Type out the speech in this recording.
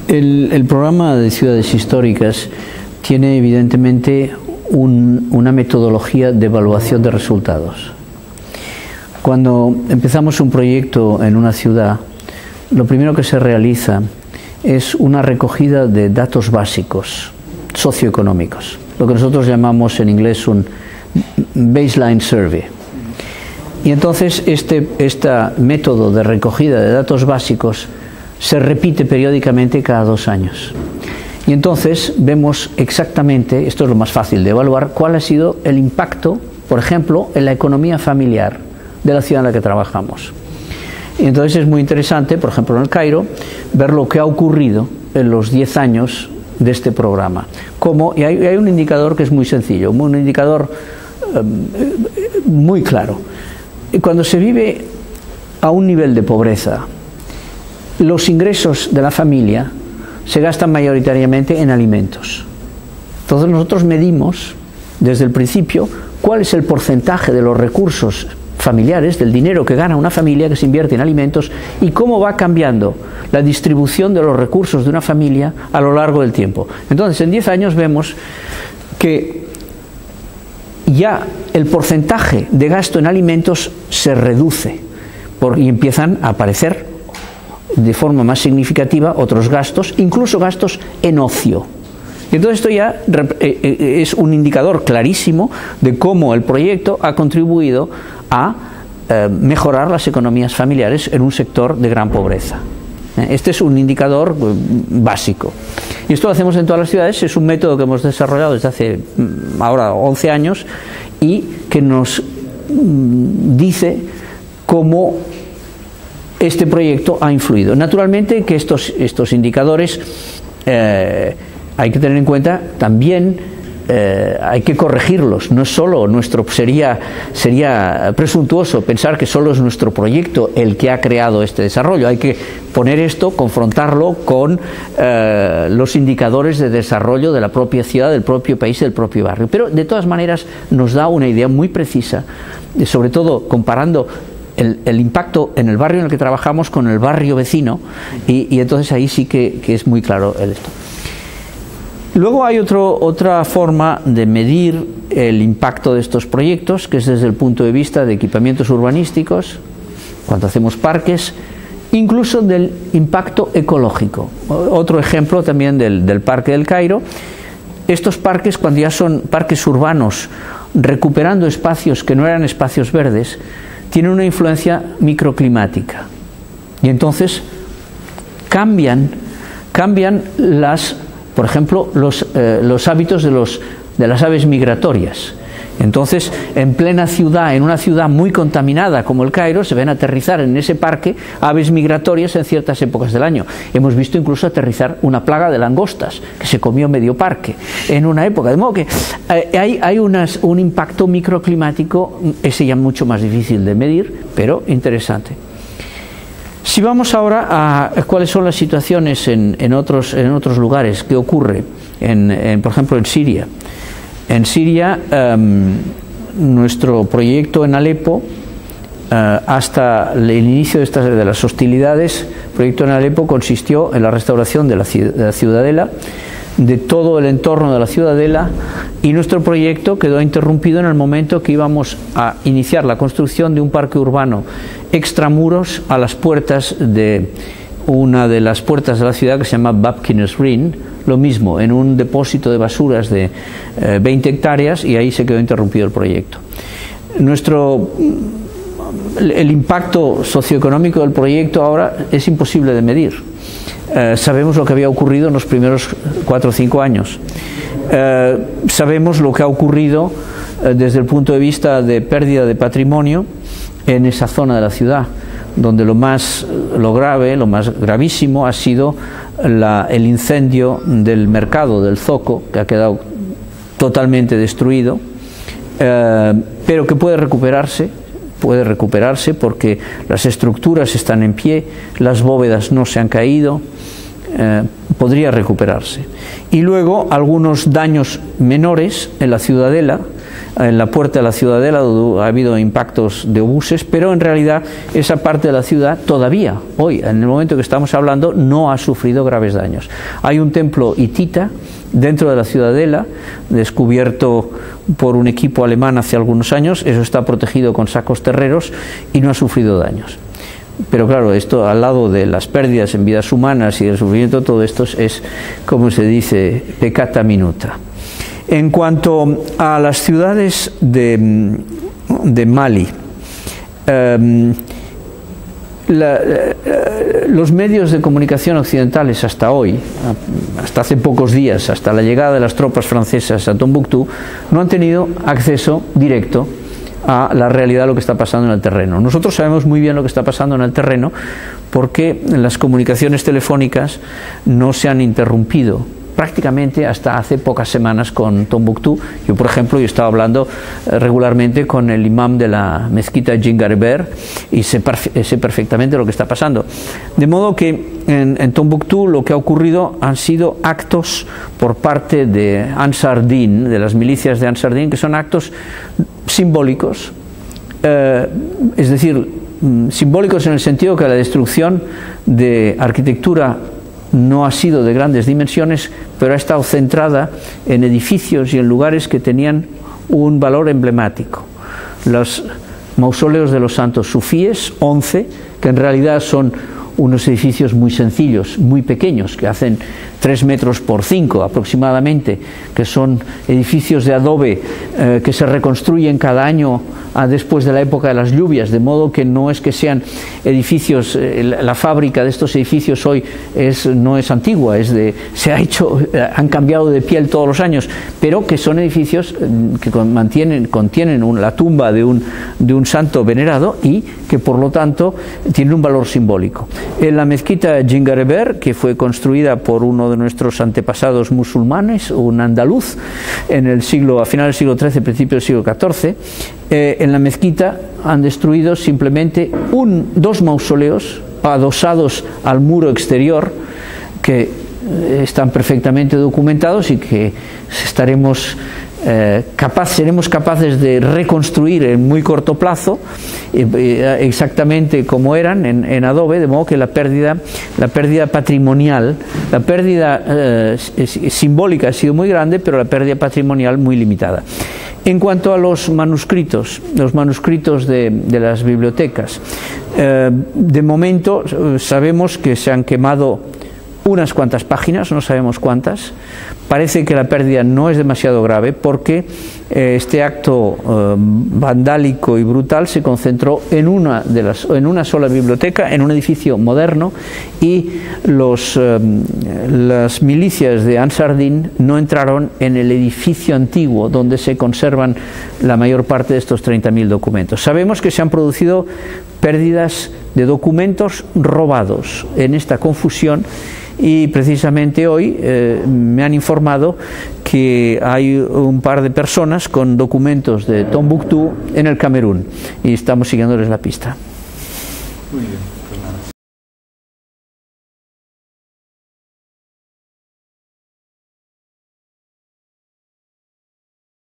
El programa de ciudades históricas tiene evidentemente una metodología de evaluación de resultados. Cuando empezamos un proyecto en una ciudad, lo primero que se realiza es una recogida de datos básicos socioeconómicos, lo que nosotros llamamos en inglés un baseline survey. Y entonces este método de recogida de datos básicos se repite periódicamente cada 2 años. Y entonces vemos exactamente, esto es lo más fácil de evaluar, cuál ha sido el impacto, por ejemplo, en la economía familiar de la ciudad en la que trabajamos. Y entonces es muy interesante, por ejemplo en el Cairo, ver lo que ha ocurrido en los 10 años de este programa. Y hay un indicador que es muy sencillo, un indicador muy claro. Cuando se vive a un nivel de pobreza, los ingresos de la familia se gastan mayoritariamente en alimentos. Entonces nosotros medimos desde el principio cuál es el porcentaje de los recursos familiares, del dinero que gana una familia que se invierte en alimentos, y cómo va cambiando la distribución de los recursos de una familia a lo largo del tiempo. Entonces en 10 años vemos que ya el porcentaje de gasto en alimentos se reduce y empiezan a aparecer de forma más significativa otros gastos, incluso gastos en ocio. Y entonces esto ya es un indicador clarísimo de cómo el proyecto ha contribuido a mejorar las economías familiares en un sector de gran pobreza. Este es un indicador básico. Y esto lo hacemos en todas las ciudades, es un método que hemos desarrollado desde hace ahora 11 años y que nos dice cómo este proyecto ha influido. Naturalmente que estos indicadores hay que tener en cuenta también, hay que corregirlos. No es solo sería presuntuoso pensar que solo es nuestro proyecto el que ha creado este desarrollo. Hay que poner esto, confrontarlo con los indicadores de desarrollo de la propia ciudad, del propio país y del propio barrio. Pero de todas maneras nos da una idea muy precisa, sobre todo comparando el impacto en el barrio en el que trabajamos con el barrio vecino, y entonces ahí sí que es muy claro esto. Luego hay otra forma de medir el impacto de estos proyectos, que es desde el punto de vista de equipamientos urbanísticos, cuando hacemos parques, incluso del impacto ecológico. Otro ejemplo también del Parque del Cairo. Estos parques, cuando ya son parques urbanos, recuperando espacios que no eran espacios verdes, tienen una influencia microclimática. Y entonces cambian por ejemplo, los hábitos de las aves migratorias. Entonces, en plena ciudad, en una ciudad muy contaminada como el Cairo, se ven aterrizar en ese parque aves migratorias en ciertas épocas del año. Hemos visto incluso aterrizar una plaga de langostas que se comió medio parque en una época. De modo que hay un impacto microclimático, ese ya mucho más difícil de medir, pero interesante. Si vamos ahora a cuáles son las situaciones en otros lugares, ¿qué ocurre? Por ejemplo, en Siria. En Siria, nuestro proyecto en Alepo, hasta el inicio de las hostilidades, el proyecto en Alepo consistió en la restauración de la ciudadela, de todo el entorno de la ciudadela, y nuestro proyecto quedó interrumpido en el momento que íbamos a iniciar la construcción de un parque urbano extramuros a las puertas de una de las puertas de la ciudad que se llama Babkines Ring, lo mismo, en un depósito de basuras de 20 hectáreas, y ahí se quedó interrumpido el proyecto. El impacto socioeconómico del proyecto ahora es imposible de medir. Sabemos lo que había ocurrido en los primeros 4 o 5 años. Sabemos lo que ha ocurrido desde el punto de vista de pérdida de patrimonio en esa zona de la ciudad, donde lo más gravísimo ha sido el incendio del mercado del Zoco, que ha quedado totalmente destruido, pero que puede recuperarse porque las estructuras están en pie, las bóvedas no se han caído, podría recuperarse. Y luego algunos daños menores en la ciudadela, en la puerta de la ciudadela, donde ha habido impactos de obuses, pero en realidad esa parte de la ciudad todavía, hoy, en el momento que estamos hablando, no ha sufrido graves daños. Hay un templo hitita dentro de la ciudadela, descubierto por un equipo alemán hace algunos años. Eso está protegido con sacos terreros y no ha sufrido daños. Pero claro, esto al lado de las pérdidas en vidas humanas y el sufrimiento, todo esto es, como se dice, peccata minuta. En cuanto a las ciudades de Mali, los medios de comunicación occidentales hasta hoy, hasta hace pocos días, hasta la llegada de las tropas francesas a Tombuctú, no han tenido acceso directo a la realidad de lo que está pasando en el terreno. Nosotros sabemos muy bien lo que está pasando en el terreno porque las comunicaciones telefónicas no se han interrumpido prácticamente hasta hace pocas semanas con Tombuctú. Yo, por ejemplo, estaba hablando regularmente con el imam de la mezquita Djingareber y sé perfectamente lo que está pasando. De modo que en Tombuctú lo que ha ocurrido han sido actos por parte de Ansar Din, de las milicias de Ansar Din, que son actos simbólicos, es decir, simbólicos en el sentido que la destrucción de arquitectura no ha sido de grandes dimensiones, pero ha estado centrada en edificios y en lugares que tenían un valor emblemático. Los mausoleos de los santos sufíes, 11, que en realidad son unos edificios muy sencillos, muy pequeños, que hacen 3 metros por 5 aproximadamente, que son edificios de adobe que se reconstruyen cada año después de la época de las lluvias, de modo que no es que sean edificios, la fábrica de estos edificios hoy no es antigua, han cambiado de piel todos los años, pero que son edificios que contienen la tumba de un santo venerado y que por lo tanto tienen un valor simbólico. En la mezquita Djingareber, que fue construida por uno de nuestros antepasados musulmanes, un andaluz, a final del siglo XIII, principio del siglo XIV, en la mezquita han destruido simplemente 2 mausoleos adosados al muro exterior, que están perfectamente documentados y que seremos capaces de reconstruir en muy corto plazo exactamente como eran en adobe, de modo que la pérdida patrimonial, la pérdida simbólica ha sido muy grande, pero la pérdida patrimonial muy limitada. En cuanto a los manuscritos de las bibliotecas, de momento sabemos que se han quemado unas cuantas páginas, no sabemos cuántas. Parece que la pérdida no es demasiado grave porque este acto vandálico y brutal se concentró en una sola biblioteca, en un edificio moderno, y las milicias de Ansar Din no entraron en el edificio antiguo donde se conservan la mayor parte de estos 30.000 documentos. Sabemos que se han producido pérdidas de documentos robados en esta confusión. Y precisamente hoy me han informado que hay un par de personas con documentos de Tombuctú en el Camerún y estamos siguiéndoles la pista. Muy bien.